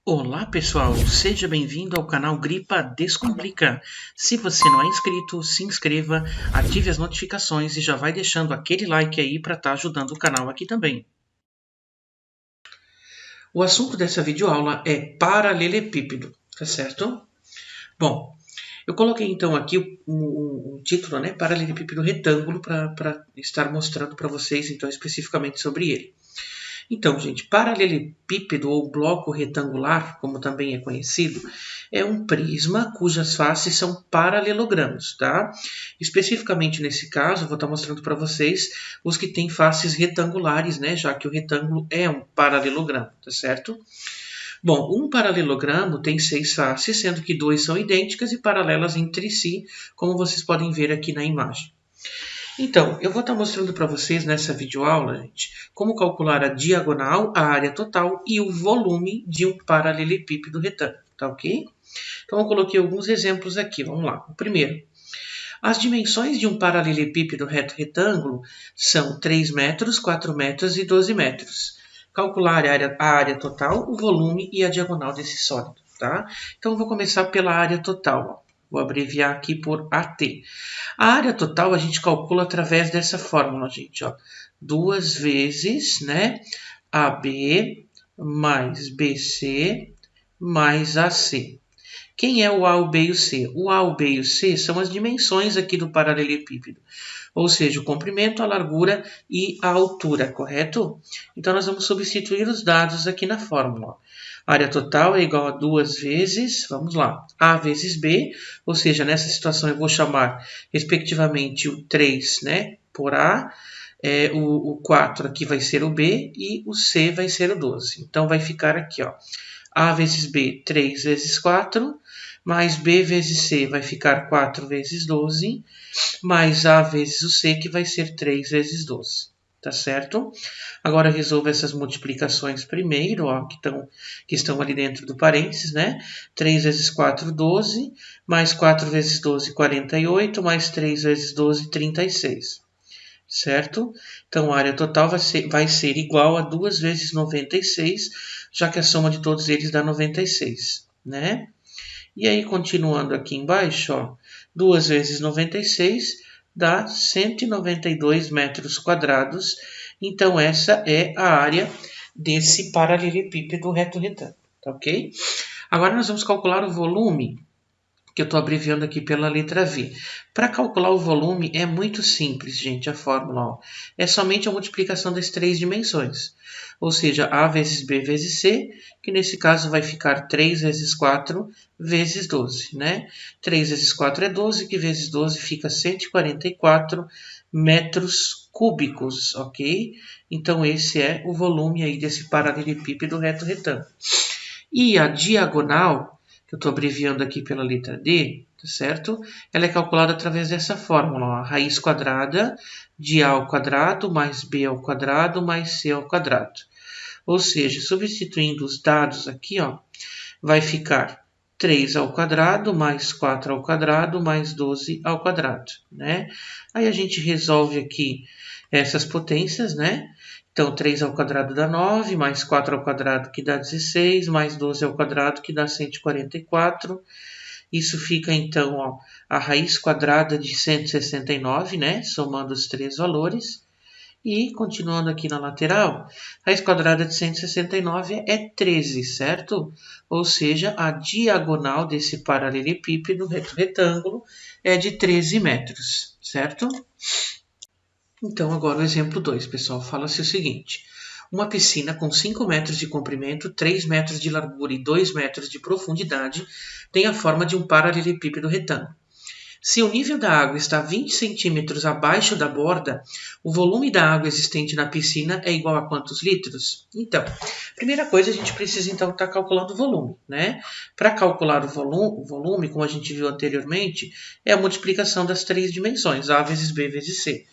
Olá pessoal, seja bem-vindo ao canal Gripa Descomplica. Se você não é inscrito, se inscreva, ative as notificações e já vai deixando aquele like aí para estar ajudando o canal aqui também. O assunto dessa videoaula é paralelepípedo, tá certo? Bom, eu coloquei então aqui o título, né, paralelepípedo retângulo, para estar mostrando para vocês então especificamente sobre ele. Então, gente, paralelepípedo ou bloco retangular, como também é conhecido, é um prisma cujas faces são paralelogramos, tá? Especificamente nesse caso, eu vou estar mostrando para vocês os que têm faces retangulares, né? Já que o retângulo é um paralelogramo, tá certo? Bom, um paralelogramo tem 6 faces, sendo que 2 são idênticas e paralelas entre si, como vocês podem ver aqui na imagem. Então, eu vou estar mostrando para vocês nessa videoaula, gente, como calcular a diagonal, a área total e o volume de um paralelepípedo retângulo, tá ok? Então, eu coloquei alguns exemplos aqui, vamos lá. O primeiro, as dimensões de um paralelepípedo retângulo são 3 metros, 4 metros e 12 metros. Calcular a área total, o volume e a diagonal desse sólido, tá? Então, eu vou começar pela área total, ó. Vou abreviar aqui por AT. A área total a gente calcula através dessa fórmula, gente, ó. 2 vezes, né, AB mais BC mais AC. Quem é o A, o B e o C? O A, o B e o C são as dimensões aqui do paralelepípedo, ou seja, o comprimento, a largura e a altura, correto? Então, nós vamos substituir os dados aqui na fórmula. A área total é igual a 2 vezes, vamos lá, A vezes B, ou seja, nessa situação eu vou chamar, respectivamente, o 3, né, por A, o 4 aqui vai ser o B e o C vai ser o 12. Então, vai ficar aqui, ó, A vezes B, 3 vezes 4, mais B vezes C vai ficar 4 vezes 12, mais A vezes o C, que vai ser 3 vezes 12. Tá certo? Agora resolva essas multiplicações primeiro, ó, que estão ali dentro do parênteses, né? 3 vezes 4, 12, mais 4 vezes 12, 48, mais 3 vezes 12, 36. Certo? Então, a área total vai ser igual a 2 vezes 96, já que a soma de todos eles dá 96, né? E aí, continuando aqui embaixo, ó, 2 vezes 96 dá 192 metros quadrados. Então, essa é a área desse paralelepípedo reto-retângulo, tá ok? Agora, nós vamos calcular o volume, que eu estou abreviando aqui pela letra V. Para calcular o volume é muito simples, gente, a fórmula. Ó. É somente a multiplicação das 3 dimensões. Ou seja, A vezes B vezes C, que nesse caso vai ficar 3 vezes 4 vezes 12, né? 3 vezes 4 é 12, que vezes 12 fica 144 metros cúbicos, ok? Então, esse é o volume aí desse paralelepípedo reto-retângulo. E a diagonal, que eu estou abreviando aqui pela letra D, tá certo? Ela é calculada através dessa fórmula, ó, a raiz quadrada de A ao quadrado mais B ao quadrado mais C ao quadrado. Ou seja, substituindo os dados aqui, ó, vai ficar 3 ao quadrado mais 4 ao quadrado mais 12 ao quadrado, né? Aí a gente resolve aqui essas potências, né? Então, 3 ao quadrado dá 9, mais 4 ao quadrado que dá 16, mais 12 ao quadrado que dá 144. Isso fica, então, ó, a raiz quadrada de 169, né? Somando os 3 valores. E, continuando aqui na lateral, raiz quadrada de 169 é 13, certo? Ou seja, a diagonal desse paralelepípedo retângulo é de 13 metros, certo? Então, agora o exemplo 2, pessoal, fala-se o seguinte. Uma piscina com 5 metros de comprimento, 3 metros de largura e 2 metros de profundidade tem a forma de um paralelepípedo retângulo. Se o nível da água está 20 centímetros abaixo da borda, o volume da água existente na piscina é igual a quantos litros? Então, primeira coisa, a gente precisa então estar calculando o volume, né? Para calcular o volume, como a gente viu anteriormente, é a multiplicação das 3 dimensões, A vezes B vezes C.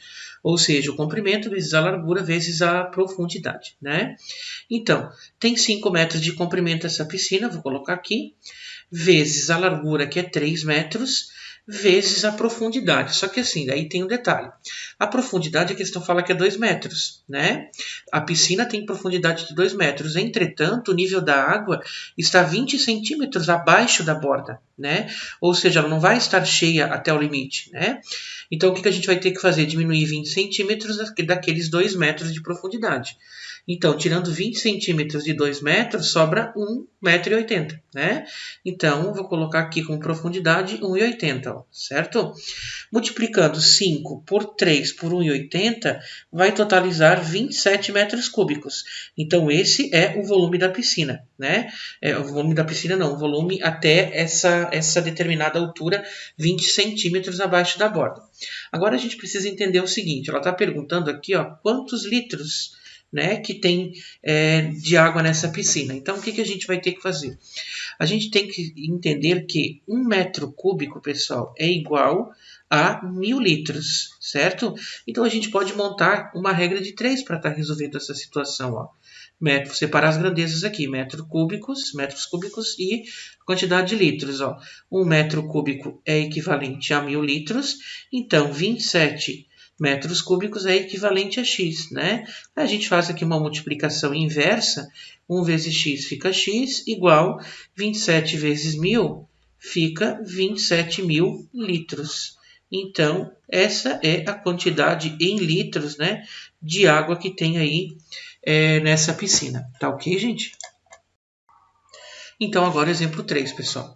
Ou seja, o comprimento vezes a largura vezes a profundidade, né? Então, tem 5 metros de comprimento essa piscina, vou colocar aqui, vezes a largura, que é 3 metros, vezes a profundidade. Só que assim, aí tem um detalhe. A profundidade, a questão fala que é 2 metros, né? A piscina tem profundidade de 2 metros. Entretanto, o nível da água está 20 centímetros abaixo da borda, né? Ou seja, ela não vai estar cheia até o limite, né? Então, o que a gente vai ter que fazer? Diminuir 20 centímetros daqueles 2 metros de profundidade. Então, tirando 20 centímetros de 2 metros, sobra 1,80 m, né? Então, vou colocar aqui com profundidade 1,80 m, certo? Multiplicando 5 por 3 por 1,80, vai totalizar 27 metros cúbicos. Então, esse é o volume da piscina, né? O volume da piscina não, o volume até essa determinada altura, 20 centímetros abaixo da borda. Agora, a gente precisa entender o seguinte, ela está perguntando aqui, ó, quantos litros, né, que tem de água nessa piscina. Então, o que a gente vai ter que fazer? A gente tem que entender que 1 metro cúbico, pessoal, é igual a 1.000 litros, certo? Então, a gente pode montar uma regra de 3 para estar resolvendo essa situação, ó. Vou separar as grandezas aqui, metros cúbicos e quantidade de litros, ó. 1 metro cúbico é equivalente a 1.000 litros, então 27 metros cúbicos é equivalente a x, né? A gente faz aqui uma multiplicação inversa, 1 vezes x fica x, igual 27 vezes 1.000 fica 27.000 litros. Então, essa é a quantidade em litros, né, de água que tem aí nessa piscina. Tá ok, gente? Então, agora exemplo 3, pessoal.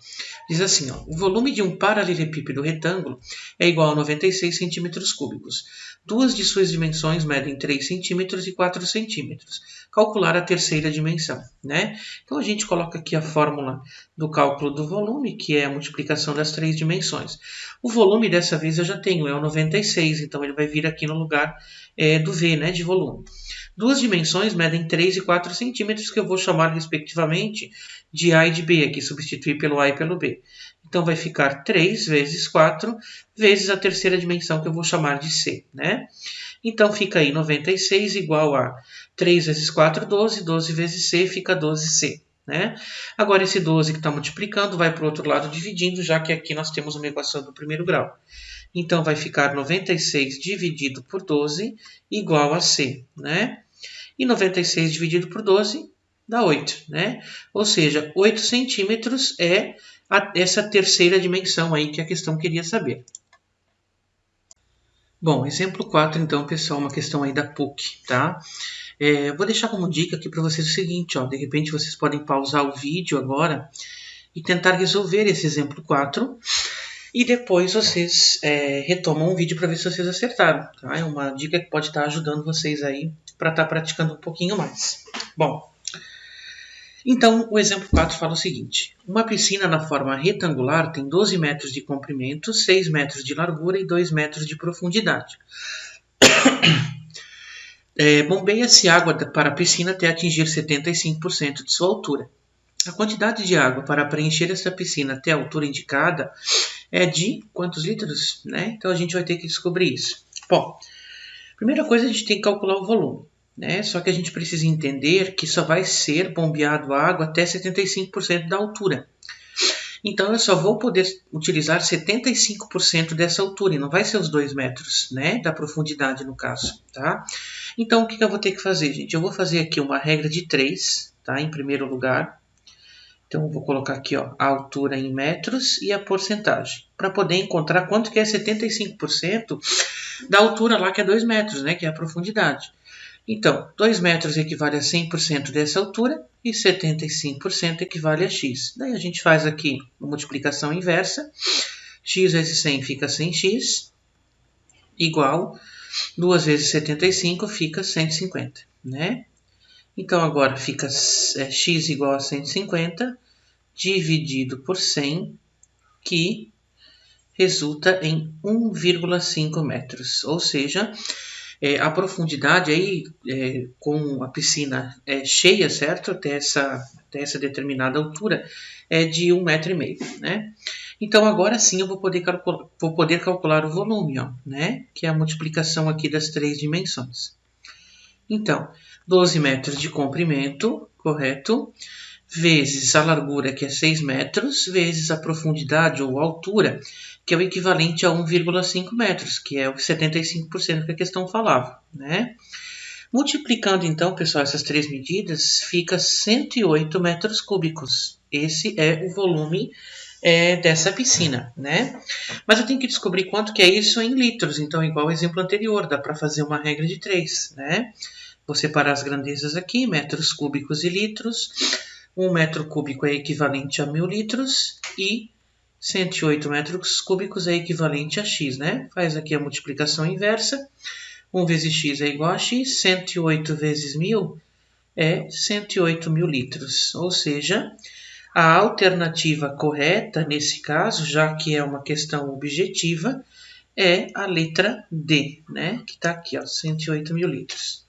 Diz assim, ó, o volume de um paralelepípedo retângulo é igual a 96 centímetros cúbicos. Duas de suas dimensões medem 3 centímetros e 4 centímetros. Calcular a terceira dimensão, né? Então, a gente coloca aqui a fórmula do cálculo do volume, que é a multiplicação das 3 dimensões. O volume, dessa vez, eu já tenho, é o 96, então ele vai vir aqui no lugar do V, né, de volume. Duas dimensões medem 3 e 4 centímetros, que eu vou chamar, respectivamente, de A e de B, aqui substituir pelo A e pelo B. Então, vai ficar 3 vezes 4 vezes a terceira dimensão, que eu vou chamar de C, né? Então, fica aí 96 igual a 3 vezes 4, 12, 12 vezes C fica 12C, né? Agora, esse 12 que está multiplicando vai para o outro lado dividindo, já que aqui nós temos uma equação do primeiro grau. Então, vai ficar 96 dividido por 12 igual a C, né? E 96 dividido por 12 dá 8, né? Ou seja, 8 centímetros é essa terceira dimensão aí que a questão queria saber. Bom, exemplo 4, então, pessoal, uma questão aí da PUC, tá? Vou deixar como dica aqui para vocês o seguinte, ó, de repente vocês podem pausar o vídeo agora e tentar resolver esse exemplo 4 e depois vocês retomam o vídeo para ver se vocês acertaram, tá? É uma dica que pode estar ajudando vocês aí para estar praticando um pouquinho mais. Bom, então o exemplo 4 fala o seguinte. Uma piscina na forma retangular tem 12 metros de comprimento, 6 metros de largura e 2 metros de profundidade. Bombeia-se água para a piscina até atingir 75% de sua altura. A quantidade de água para preencher essa piscina até a altura indicada é de quantos litros, né? Então, a gente vai ter que descobrir isso. Bom, primeira coisa, a gente tem que calcular o volume, né? Só que a gente precisa entender que só vai ser bombeado a água até 75% da altura. Então, eu só vou poder utilizar 75% dessa altura, e não vai ser os 2 metros, né? Da profundidade, no caso, tá? Então, o que eu vou ter que fazer, gente? Eu vou fazer aqui uma regra de 3, tá? Em primeiro lugar. Então, eu vou colocar aqui, ó, a altura em metros e a porcentagem, para poder encontrar quanto que é 75% da altura lá, que é 2 metros, né, que é a profundidade. Então, 2 metros equivale a 100% dessa altura e 75% equivale a x. Daí a gente faz aqui uma multiplicação inversa. X vezes 100 fica 100x, igual 2 vezes 75 fica 150, né? Então, agora fica x igual a 150 dividido por 100, que resulta em 1,5 metros. Ou seja, a profundidade aí, com a piscina cheia, certo? Até essa determinada altura, é de 1,5 m, né? Então, agora sim eu vou poder calcular o volume, ó, né? Que é a multiplicação aqui das 3 dimensões. Então, 12 metros de comprimento, correto? Vezes a largura, que é 6 metros, vezes a profundidade ou altura, que é o equivalente a 1,5 metros, que é o 75% que a questão falava, né? Multiplicando então, pessoal, essas três medidas, fica 108 metros cúbicos. Esse é o volume dessa piscina, né? Mas eu tenho que descobrir quanto que é isso em litros. Então, igual ao exemplo anterior, dá para fazer uma regra de 3, né? Vou separar as grandezas aqui, metros cúbicos e litros. 1 metro cúbico é equivalente a 1000 litros e 108 metros cúbicos é equivalente a x, né? Faz aqui a multiplicação inversa. 1 vezes x é igual a x, 108 vezes 1000 é 108 mil litros. Ou seja, a alternativa correta, nesse caso, já que é uma questão objetiva, é a letra D, né? Que está aqui, ó, 108 mil litros.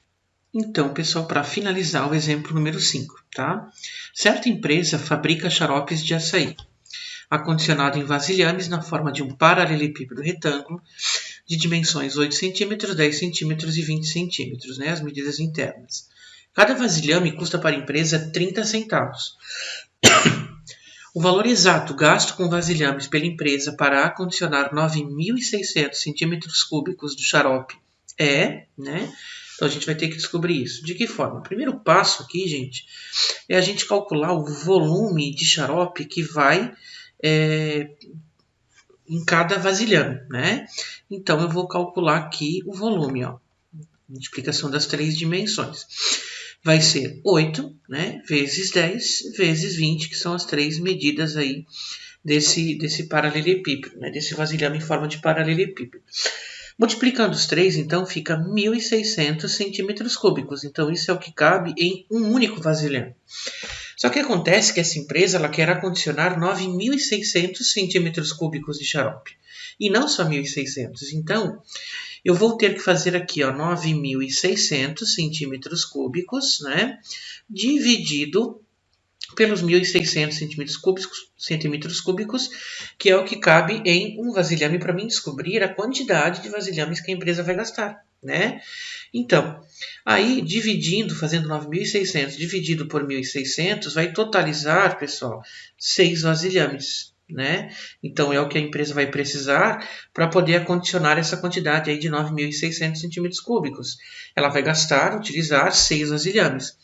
Então, pessoal, para finalizar o exemplo número 5, tá? Certa empresa fabrica xaropes de açaí, acondicionado em vasilhames na forma de um paralelepípedo retângulo de dimensões 8 cm, 10 cm e 20 cm, né? As medidas internas. Cada vasilhame custa para a empresa 30 centavos. O valor exato gasto com vasilhames pela empresa para acondicionar 9.600 centímetros cúbicos do xarope é, né? Então a gente vai ter que descobrir isso. De que forma? O primeiro passo aqui, gente, é a gente calcular o volume de xarope que vai em cada vasilhame, né? Então eu vou calcular aqui o volume, ó. Multiplicação das três dimensões. Vai ser 8, né, vezes 10, vezes 20, que são as três medidas aí desse paralelepípedo, né, desse vasilhame em forma de paralelepípedo. Multiplicando os três, então, fica 1.600 centímetros cúbicos. Então, isso é o que cabe em um único vasilhame. Só que acontece que essa empresa ela quer acondicionar 9.600 centímetros cúbicos de xarope. E não só 1.600. Então, eu vou ter que fazer aqui, ó, 9.600 centímetros cúbicos, né, dividido pelos 1.600 centímetros cúbicos, que é o que cabe em um vasilhame para mim descobrir a quantidade de vasilhames que a empresa vai gastar, né? Então, aí dividindo, fazendo 9.600 dividido por 1.600, vai totalizar, pessoal, 6 vasilhames, né? Então, é o que a empresa vai precisar para poder acondicionar essa quantidade aí de 9.600 centímetros cúbicos. Ela vai utilizar 6 vasilhames.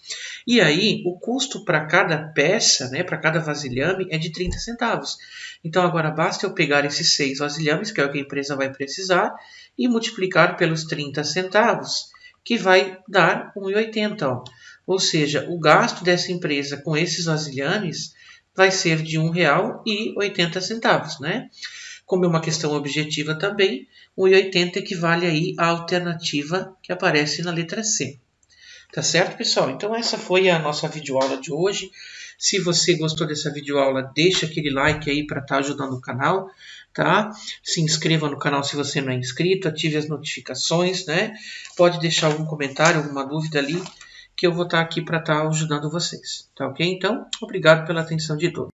E aí, o custo para cada peça, né, para cada vasilhame, é de 30 centavos. Então, agora basta eu pegar esses 6 vasilhames, que é o que a empresa vai precisar, e multiplicar pelos 30 centavos, que vai dar 1,80. Ó. Ou seja, o gasto dessa empresa com esses vasilhames vai ser de R$ 1,80, né? Como é uma questão objetiva também, 1,80 equivale aí à alternativa que aparece na letra C. Tá certo, pessoal? Então essa foi a nossa videoaula de hoje. Se você gostou dessa videoaula, deixa aquele like aí para estar ajudando o canal, tá? Se inscreva no canal se você não é inscrito, ative as notificações, né? Pode deixar algum comentário, alguma dúvida ali, que eu vou estar aqui para estar ajudando vocês, tá ok? Então, obrigado pela atenção de todos.